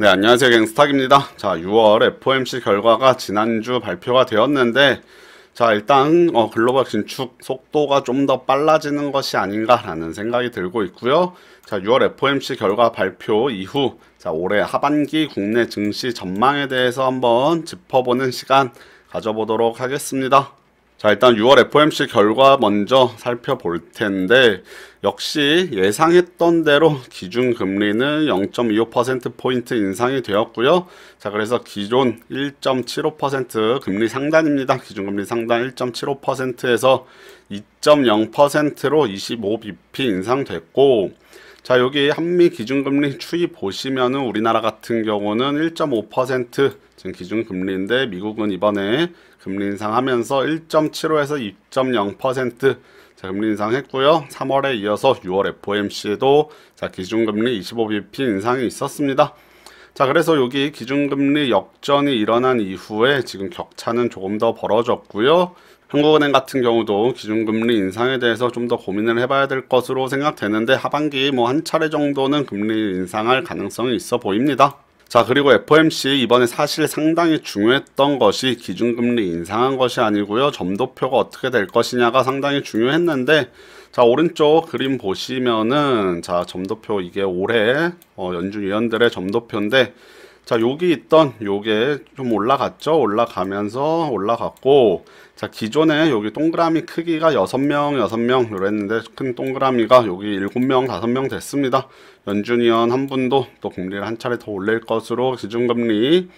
네, 안녕하세요. 갱스탁입니다. 자, 6월 FOMC 결과가 지난주 발표가 되었는데, 자, 일단 글로벌 긴축 속도가 좀 더 빨라지는 것이 아닌가라는 생각이 들고 있고요. 자, 6월 FOMC 결과 발표 이후, 자, 올해 하반기 국내 증시 전망에 대해서 한번 짚어보는 시간 가져보도록 하겠습니다. 자, 일단 6월 FOMC 결과 먼저 살펴볼 텐데, 역시 예상했던 대로 기준금리는 0.25%포인트 인상이 되었고요. 자, 그래서 기존 1.75% 금리 상단입니다. 기준금리 상단 1.75%에서 2.0%로 25bp 인상됐고, 자, 여기 한미 기준금리 추이 보시면은 우리나라 같은 경우는 1.5% 지금 기준금리인데 미국은 이번에 금리 인상하면서 1.75에서 2.0% 자, 금리 인상했고요. 3월에 이어서 6월 FOMC에도 자, 기준금리 25bp 인상이 있었습니다. 자, 그래서 여기 기준금리 역전이 일어난 이후에 지금 격차는 조금 더 벌어졌고요. 한국은행 같은 경우도 기준금리 인상에 대해서 좀 더 고민을 해봐야 될 것으로 생각되는데 하반기 뭐 한 차례 정도는 금리 인상할 가능성이 있어 보입니다. 자, 그리고 FOMC 이번에 사실 상당히 중요했던 것이 기준금리 인상한 것이 아니고요. 점도표가 어떻게 될 것이냐가 상당히 중요했는데, 자, 오른쪽 그림 보시면은 자, 점도표 이게 올해 연준 위원들의 점도표인데, 자, 여기 있던 요게 좀 올라갔죠. 올라갔고, 자, 기존에 여기 동그라미 크기가 6명 그랬는데 큰 동그라미가 여기 7명, 5명 됐습니다. 연준위원 한 분도 또 금리를 한 차례 더 올릴 것으로 기준금리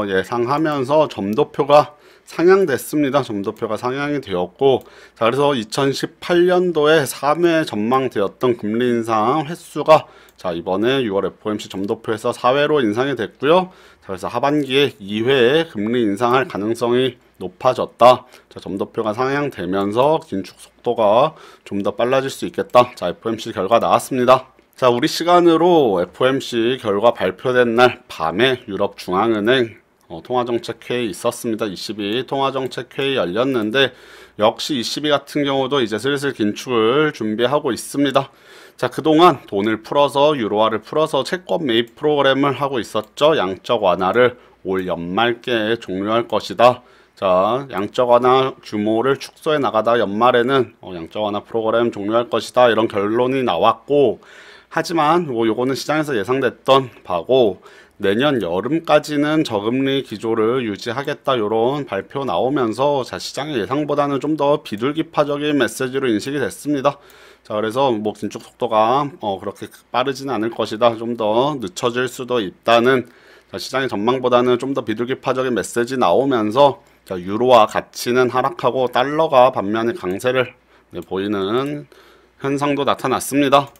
예상하면서 점도표가 상향됐습니다. 점도표가 상향이 되었고, 자, 그래서 2018년도에 3회 전망되었던 금리 인상 횟수가 자, 이번에 6월 FOMC 점도표에서 4회로 인상이 됐고요. 자, 그래서 하반기에 2회에 금리 인상할 가능성이 높아졌다. 자, 점도표가 상향되면서 긴축 속도가 좀 더 빨라질 수 있겠다. 자, FOMC 결과 나왔습니다. 자, 우리 시간으로 FOMC 결과 발표된 날 밤에 유럽중앙은행 통화정책회의 있었습니다. 22 통화정책회의 열렸는데 역시 22 같은 경우도 이제 슬슬 긴축을 준비하고 있습니다. 자, 그동안 돈을 풀어서 유로화를 풀어서 채권 매입 프로그램을 하고 있었죠. 양적 완화를 올 연말께 종료할 것이다. 자, 양적 완화 규모를 축소해 나가다 연말에는 양적 완화 프로그램 종료할 것이다. 이런 결론이 나왔고, 하지만 뭐 요거는 시장에서 예상됐던 바고 내년 여름까지는 저금리 기조를 유지하겠다 이런 발표 나오면서 자, 시장의 예상보다는 좀 더 비둘기파적인 메시지로 인식이 됐습니다. 자, 그래서 뭐 긴축 속도가 그렇게 빠르지는 않을 것이다. 좀 더 늦춰질 수도 있다는 자, 시장의 전망보다는 좀 더 비둘기파적인 메시지 나오면서 자, 유로화 가치는 하락하고 달러가 반면에 강세를 보이는 현상도 나타났습니다.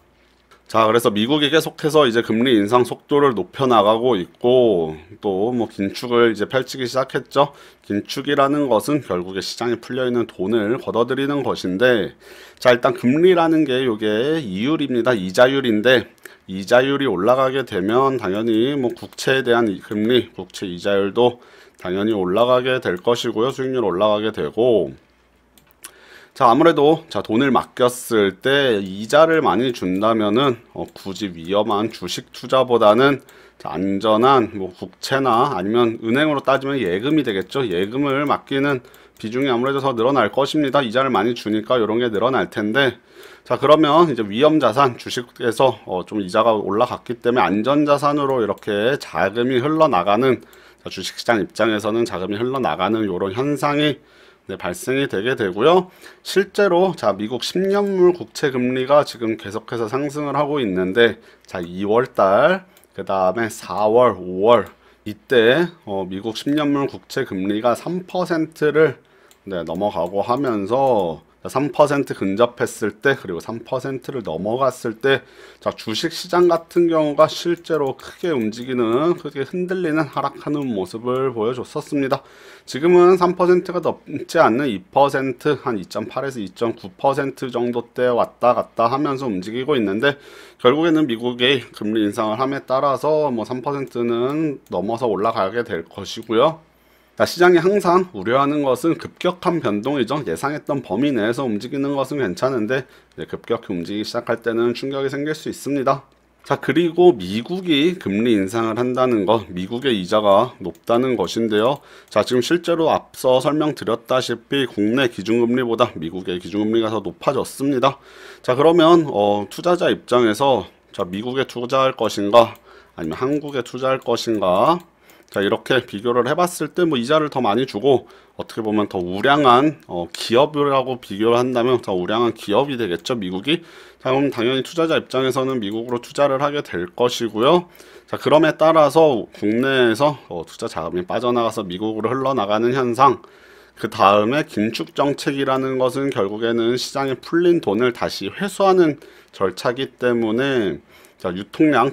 자, 그래서 미국이 계속해서 이제 금리 인상 속도를 높여 나가고 있고 또 뭐 긴축을 이제 펼치기 시작했죠. 긴축이라는 것은 결국에 시장에 풀려 있는 돈을 걷어들이는 것인데, 자, 일단 금리라는 게 요게 이율입니다. 이자율인데 이자율이 올라가게 되면 당연히 뭐 국채에 대한 금리, 국채 이자율도 당연히 올라가게 될 것이고요. 수익률 올라가게 되고, 자, 아무래도 자, 돈을 맡겼을 때 이자를 많이 준다면은 굳이 위험한 주식 투자보다는 자, 안전한 뭐 국채나 아니면 은행으로 따지면 예금이 되겠죠. 예금을 맡기는 비중이 아무래도 더 늘어날 것입니다. 이자를 많이 주니까 이런 게 늘어날 텐데, 자, 그러면 이제 위험 자산 주식에서 좀 이자가 올라갔기 때문에 안전 자산으로 이렇게 자금이 흘러나가는 자, 주식시장 입장에서는 자금이 흘러나가는 이런 현상이 발생이 되게 되고요. 실제로 자, 미국 10년물 국채 금리가 지금 계속해서 상승을 하고 있는데, 자, 2월달 그 다음에 4월, 5월 이때 미국 10년물 국채 금리가 3%를 넘어가고 하면서 3% 근접했을 때 그리고 3%를 넘어갔을 때 자, 주식시장 같은 경우가 실제로 크게 움직이는 크게 흔들리는 하락하는 모습을 보여줬었습니다. 지금은 3%가 넘지 않는 2% 한 2.8에서 2.9% 정도 대 왔다 갔다 하면서 움직이고 있는데, 결국에는 미국의 금리 인상을 함에 따라서 뭐 3%는 넘어서 올라가게 될 것이고요. 자, 시장이 항상 우려하는 것은 급격한 변동이죠. 예상했던 범위 내에서 움직이는 것은 괜찮은데 급격히 움직이기 시작할 때는 충격이 생길 수 있습니다. 자, 그리고 미국이 금리 인상을 한다는 것, 미국의 이자가 높다는 것인데요. 자, 지금 실제로 앞서 설명드렸다시피 국내 기준금리보다 미국의 기준금리가 더 높아졌습니다. 자, 그러면 투자자 입장에서 자, 미국에 투자할 것인가 아니면 한국에 투자할 것인가, 자, 이렇게 비교를 해봤을 때 뭐 이자를 더 많이 주고 어떻게 보면 더 우량한 기업이라고 비교를 한다면 더 우량한 기업이 되겠죠, 미국이. 자, 그럼 당연히 투자자 입장에서는 미국으로 투자를 하게 될 것이고요. 자, 그럼에 따라서 국내에서 투자 자금이 빠져나가서 미국으로 흘러나가는 현상, 그 다음에 긴축 정책이라는 것은 결국에는 시장에 풀린 돈을 다시 회수하는 절차이기 때문에, 자,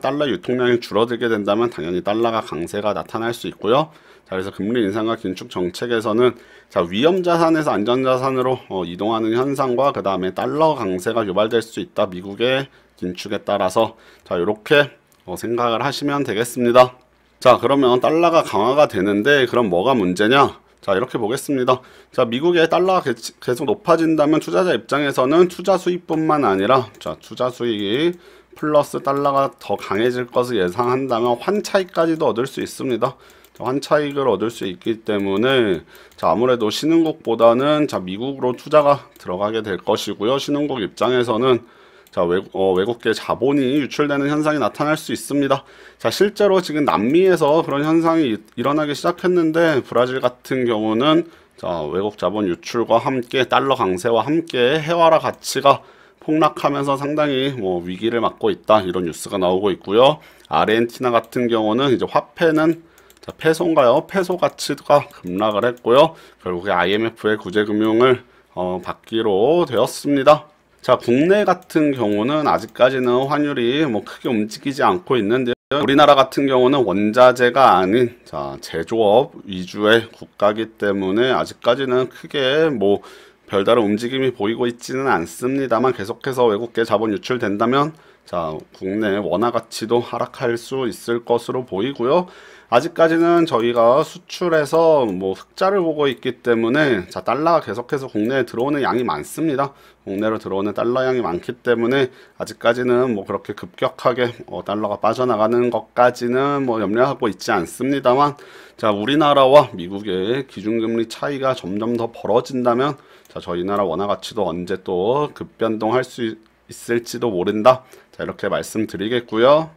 달러 유통량이 줄어들게 된다면 당연히 달러가 강세가 나타날 수 있고요. 자, 그래서 금리 인상과 긴축 정책에서는 자, 위험 자산에서 안전 자산으로 이동하는 현상과 그 다음에 달러 강세가 유발될 수 있다. 미국의 긴축에 따라서. 자, 이렇게 생각을 하시면 되겠습니다. 자, 그러면 달러가 강화가 되는데 그럼 뭐가 문제냐? 자, 이렇게 보겠습니다. 자, 미국의 달러가 계속 높아진다면 투자자 입장에서는 투자 수익뿐만 아니라, 자, 투자 수익이 플러스 달러가 더 강해질 것을 예상한다면 환차익까지도 얻을 수 있습니다. 자, 환차익을 얻을 수 있기 때문에, 자, 아무래도 신흥국보다는 자, 미국으로 투자가 들어가게 될 것이고요. 신흥국 입장에서는 자, 외국계 자본이 유출되는 현상이 나타날 수 있습니다. 자, 실제로 지금 남미에서 그런 현상이 일어나기 시작했는데, 브라질 같은 경우는 자, 외국 자본 유출과 함께 달러 강세와 함께 헤와라 가치가 폭락하면서 상당히 위기를 맞고 있다, 이런 뉴스가 나오고 있고요. 아르헨티나 같은 경우는 이제 화폐는 자, 페소인가요? 페소 가치가 급락을 했고요. 결국에 IMF의 구제금융을 받기로 되었습니다. 자, 국내 같은 경우는 아직까지는 환율이 크게 움직이지 않고 있는데요. 우리나라 같은 경우는 원자재가 아닌 자, 제조업 위주의 국가이기 때문에 아직까지는 크게 별다른 움직임이 보이고 있지는 않습니다만, 계속해서 외국계 자본 유출된다면 자, 국내 원화 가치도 하락할 수 있을 것으로 보이고요. 아직까지는 저희가 수출해서 흑자를 보고 있기 때문에 자, 달러가 계속해서 국내에 들어오는 양이 많습니다. 국내로 들어오는 달러 양이 많기 때문에 아직까지는 그렇게 급격하게 달러가 빠져나가는 것까지는 염려하고 있지 않습니다만, 자, 우리나라와 미국의 기준금리 차이가 점점 더 벌어진다면 자, 저희 나라 원화 가치도 언제 또 급변동할 수 있을지도 모른다. 자, 이렇게 말씀드리겠고요.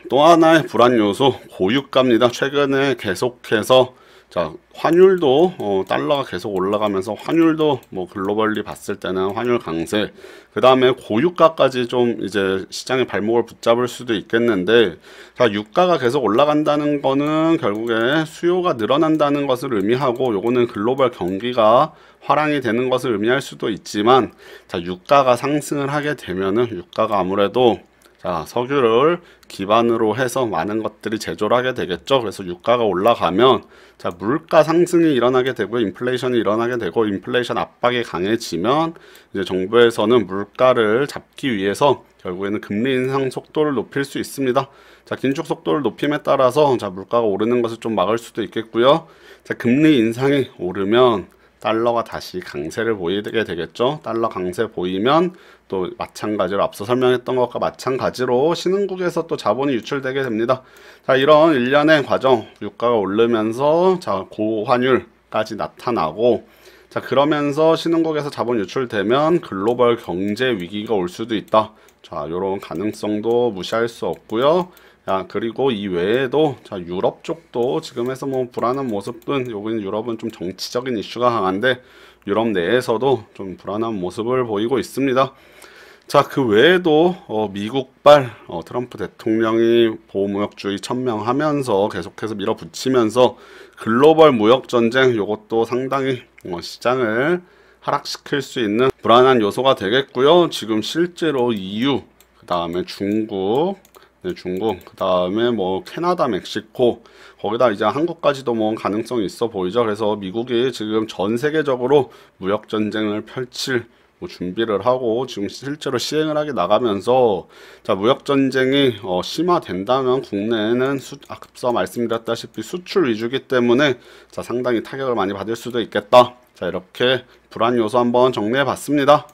또 하나의 불안 요소, 고유가입니다. 최근에 계속해서 자, 환율도 달러가 계속 올라가면서 환율도 글로벌리 봤을 때는 환율 강세, 그 다음에 고유가까지 좀 이제 시장의 발목을 붙잡을 수도 있겠는데, 자, 유가가 계속 올라간다는 거는 결국에 수요가 늘어난다는 것을 의미하고, 요거는 글로벌 경기가 화랑이 되는 것을 의미할 수도 있지만, 자, 유가가 상승을 하게 되면은 유가가 아무래도 자, 석유를 기반으로 해서 많은 것들이 제조를 하게 되겠죠. 그래서 유가가 올라가면 자, 물가 상승이 일어나게 되고 인플레이션이 일어나게 되고, 인플레이션 압박이 강해지면 이제 정부에서는 물가를 잡기 위해서 결국에는 금리 인상 속도를 높일 수 있습니다. 자, 긴축 속도를 높임에 따라서 자, 물가가 오르는 것을 좀 막을 수도 있겠고요. 자, 금리 인상이 오르면 달러가 다시 강세를 보이게 되겠죠. 달러 강세 보이면 또 마찬가지로 앞서 설명했던 것과 마찬가지로 신흥국에서 또 자본이 유출되게 됩니다. 자, 이런 일련의 과정, 유가가 오르면서 자, 고환율까지 나타나고, 자, 그러면서 신흥국에서 자본 유출되면 글로벌 경제 위기가 올 수도 있다. 자, 이런 가능성도 무시할 수 없고요. 야, 그리고 이 외에도 자, 유럽 쪽도 지금에서 불안한 모습은, 여기는 유럽은 좀 정치적인 이슈가 강한데 유럽 내에서도 좀 불안한 모습을 보이고 있습니다. 자, 그 외에도 미국발 트럼프 대통령이 보호무역주의 천명하면서 계속해서 밀어붙이면서 글로벌 무역 전쟁, 요것도 상당히 시장을 하락시킬 수 있는 불안한 요소가 되겠고요. 지금 실제로 EU, 그 다음에 중국, 그 다음에 캐나다, 멕시코, 거기다 이제 한국까지도 가능성이 있어 보이죠. 그래서 미국이 지금 전 세계적으로 무역 전쟁을 펼칠 준비를 하고 지금 실제로 시행을 하게 나가면서, 자, 무역 전쟁이 심화된다면 국내에는 앞서 말씀드렸다시피 수출 위주이기 때문에 자, 상당히 타격을 많이 받을 수도 있겠다. 자, 이렇게 불안 요소 한번 정리해 봤습니다.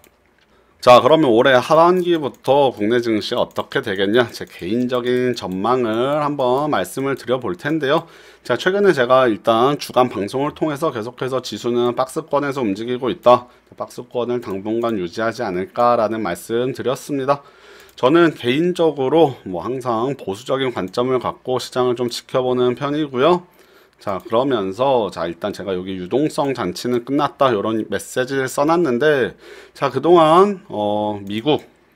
자, 그러면 올해 하반기부터 국내 증시가 어떻게 되겠냐? 제 개인적인 전망을 한번 말씀을 드려볼 텐데요. 자, 최근에 제가 일단 주간 방송을 통해서 계속해서 지수는 박스권에서 움직이고 있다. 박스권을 당분간 유지하지 않을까라는 말씀 드렸습니다. 저는 개인적으로 뭐 항상 보수적인 관점을 갖고 시장을 좀 지켜보는 편이고요. 자, 그러면서 자, 일단 제가 여기 유동성 잔치는 끝났다 이런 메시지를 써놨는데, 자, 그동안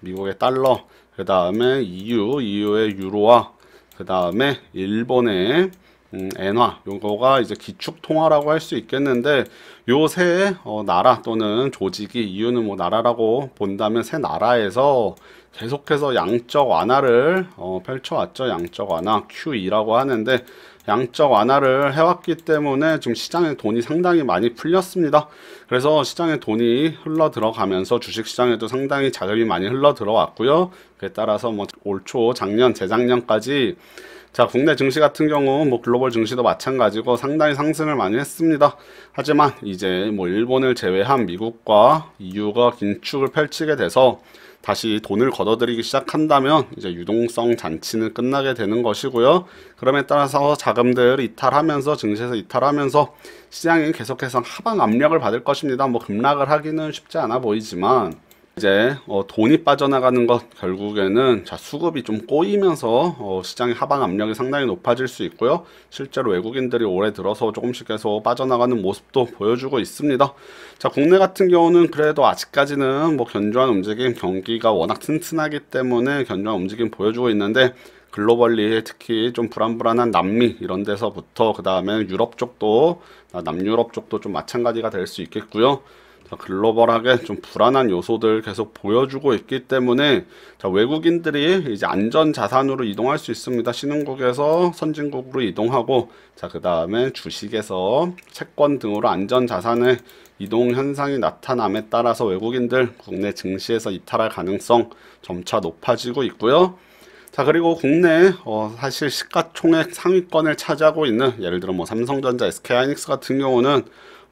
미국의 달러, 그 다음에 EU의 유로화, 그 다음에 일본의 엔화, 요거가 이제 기축 통화라고 할 수 있겠는데, 요 세 나라 또는 조직이, EU는 뭐 나라라고 본다면 세 나라에서 계속해서 양적 완화를 펼쳐왔죠. 양적 완화 QE라고 하는데, 양적 완화를 해왔기 때문에 지금 시장에 돈이 상당히 많이 풀렸습니다. 그래서 시장에 돈이 흘러 들어가면서 주식시장에도 상당히 자금이 많이 흘러 들어왔고요. 그에 따라서 뭐 올 초, 작년, 재작년까지 자, 국내 증시 같은 경우 뭐 글로벌 증시도 마찬가지고 상당히 상승을 많이 했습니다. 하지만 이제 뭐 일본을 제외한 미국과 EU가 긴축을 펼치게 돼서 다시 돈을 걷어들이기 시작한다면 이제 유동성 잔치는 끝나게 되는 것이고요. 그럼에 따라서 자금들 이탈하면서 증시에서 이탈하면서 시장이 계속해서 하방 압력을 받을 것입니다. 뭐 급락을 하기는 쉽지 않아 보이지만 이제 돈이 빠져나가는 것 결국에는 자, 수급이 좀 꼬이면서 시장의 하방 압력이 상당히 높아질 수 있고요. 실제로 외국인들이 올해 들어서 조금씩 계속 빠져나가는 모습도 보여주고 있습니다. 자, 국내 같은 경우는 그래도 아직까지는 뭐 견조한 움직임, 경기가 워낙 튼튼하기 때문에 견조한 움직임 보여주고 있는데, 글로벌리 특히 좀 불안불안한 남미 이런 데서부터 그 다음에 유럽 쪽도, 남유럽 쪽도 좀 마찬가지가 될 수 있겠고요. 자, 글로벌하게 좀 불안한 요소들 계속 보여주고 있기 때문에 자, 외국인들이 이제 안전 자산으로 이동할 수 있습니다. 신흥국에서 선진국으로 이동하고, 자, 그 다음에 주식에서 채권 등으로 안전 자산의 이동 현상이 나타남에 따라서 외국인들 국내 증시에서 이탈할 가능성 점차 높아지고 있고요. 자, 그리고 국내 사실 시가총액 상위권을 차지하고 있는 예를 들어 뭐 삼성전자, SK하이닉스 같은 경우는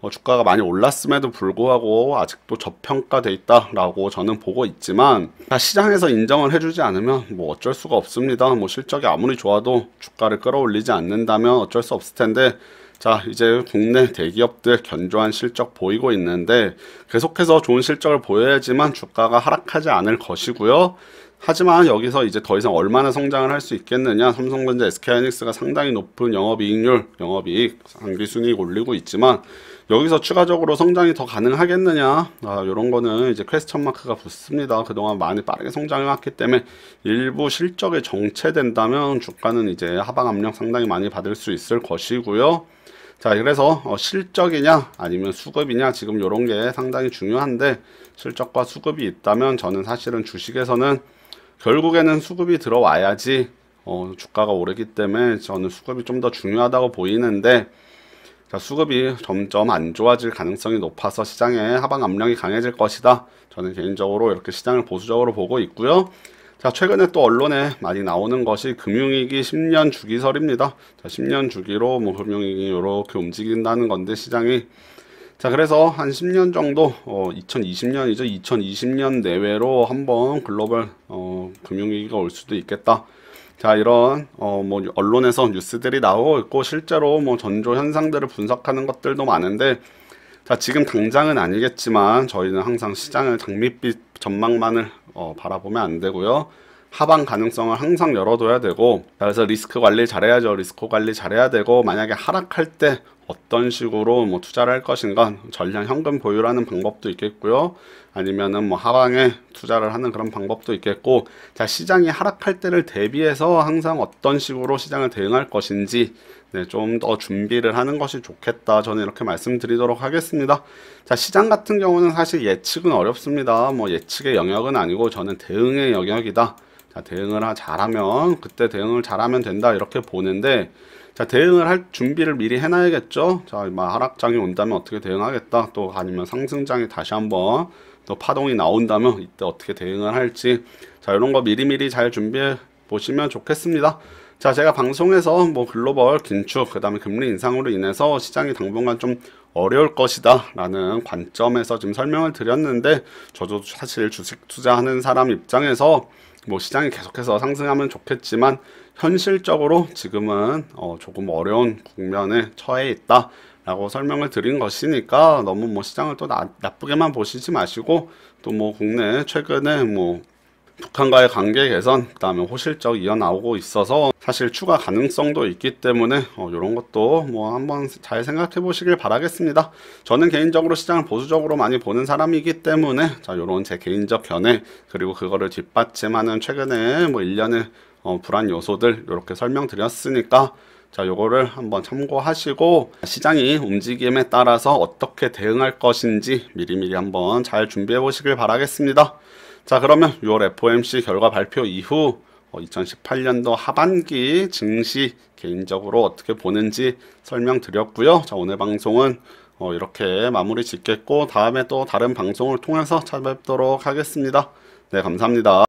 주가가 많이 올랐음에도 불구하고 아직도 저평가돼 있다라고 저는 보고 있지만, 시장에서 인정을 해주지 않으면 뭐 어쩔 수가 없습니다. 뭐 실적이 아무리 좋아도 주가를 끌어올리지 않는다면 어쩔 수 없을 텐데, 자, 이제 국내 대기업들 견조한 실적 보이고 있는데 계속해서 좋은 실적을 보여야지만 주가가 하락하지 않을 것이고요. 하지만 여기서 이제 더 이상 얼마나 성장을 할 수 있겠느냐. 삼성전자, SK하이닉스가 상당히 높은 영업이익률, 영업이익, 당기순이익 올리고 있지만 여기서 추가적으로 성장이 더 가능하겠느냐. 이런 거는 이제 퀘스천 마크가 붙습니다. 그동안 많이 빠르게 성장해왔기 때문에 일부 실적이 정체된다면 주가는 이제 하방 압력 상당히 많이 받을 수 있을 것이고요. 자, 그래서 실적이냐 아니면 수급이냐, 지금 이런 게 상당히 중요한데, 실적과 수급이 있다면 저는 사실은 주식에서는 결국에는 수급이 들어와야지 주가가 오르기 때문에 저는 수급이 좀 더 중요하다고 보이는데, 자, 수급이 점점 안 좋아질 가능성이 높아서 시장의 하방 압력이 강해질 것이다. 저는 개인적으로 이렇게 시장을 보수적으로 보고 있고요. 자, 최근에 또 언론에 많이 나오는 것이 금융위기 10년 주기설입니다. 자, 10년 주기로 뭐 금융위기 이렇게 움직인다는 건데 시장이, 자, 그래서 한 10년 정도 2020년이죠. 2020년 내외로 한번 글로벌 금융위기가 올 수도 있겠다. 자, 이런 뭐 언론에서 뉴스들이 나오고 있고 실제로 뭐 전조 현상들을 분석하는 것들도 많은데, 자, 지금 당장은 아니겠지만 저희는 항상 시장을 장밋빛 전망만을 바라보면 안 되고요. 하방 가능성을 항상 열어둬야 되고, 그래서 리스크 관리 잘해야죠. 리스크 관리 잘해야 되고, 만약에 하락할 때 어떤 식으로 뭐 투자를 할 것인가, 전량 현금 보유라는 방법도 있겠고요. 아니면은 뭐 하방에 투자를 하는 그런 방법도 있겠고, 자, 시장이 하락할 때를 대비해서 항상 어떤 식으로 시장을 대응할 것인지 네, 좀 더 준비를 하는 것이 좋겠다. 저는 이렇게 말씀드리도록 하겠습니다. 자, 시장 같은 경우는 사실 예측은 어렵습니다. 뭐 예측의 영역은 아니고 저는 대응의 영역이다. 자, 대응을 잘하면, 그때 대응을 잘하면 된다. 이렇게 보는데, 자, 대응을 할 준비를 미리 해놔야겠죠. 자, 하락장이 온다면 어떻게 대응하겠다. 또 아니면 상승장이 다시 한번 또 파동이 나온다면 이때 어떻게 대응을 할지. 자, 이런 거 미리미리 잘 준비해 보시면 좋겠습니다. 자, 제가 방송에서 뭐 글로벌 긴축, 그 다음에 금리 인상으로 인해서 시장이 당분간 좀 어려울 것이다 라는 관점에서 지금 설명을 드렸는데, 저도 사실 주식 투자하는 사람 입장에서 뭐 시장이 계속해서 상승하면 좋겠지만 현실적으로 지금은 조금 어려운 국면에 처해 있다 라고 설명을 드린 것이니까, 너무 뭐 시장을 또 나쁘게만 보시지 마시고, 또 뭐 국내 최근에 뭐 북한과의 관계 개선, 그다음에 호실적 이어나오고 있어서 사실 추가 가능성도 있기 때문에 이런 것도 뭐 한번 잘 생각해 보시길 바라겠습니다. 저는 개인적으로 시장을 보수적으로 많이 보는 사람이기 때문에, 자, 요런 제 개인적 견해, 그리고 그거를 뒷받침하는 최근에 뭐 일련의 불안 요소들 이렇게 설명드렸으니까, 자, 요거를 한번 참고하시고 시장이 움직임에 따라서 어떻게 대응할 것인지 미리미리 한번 잘 준비해 보시길 바라겠습니다. 자, 그러면 6월 FOMC 결과 발표 이후 2018년도 하반기 증시 개인적으로 어떻게 보는지 설명드렸고요. 자, 오늘 방송은 이렇게 마무리 짓겠고, 다음에 또 다른 방송을 통해서 찾아뵙도록 하겠습니다. 네, 감사합니다.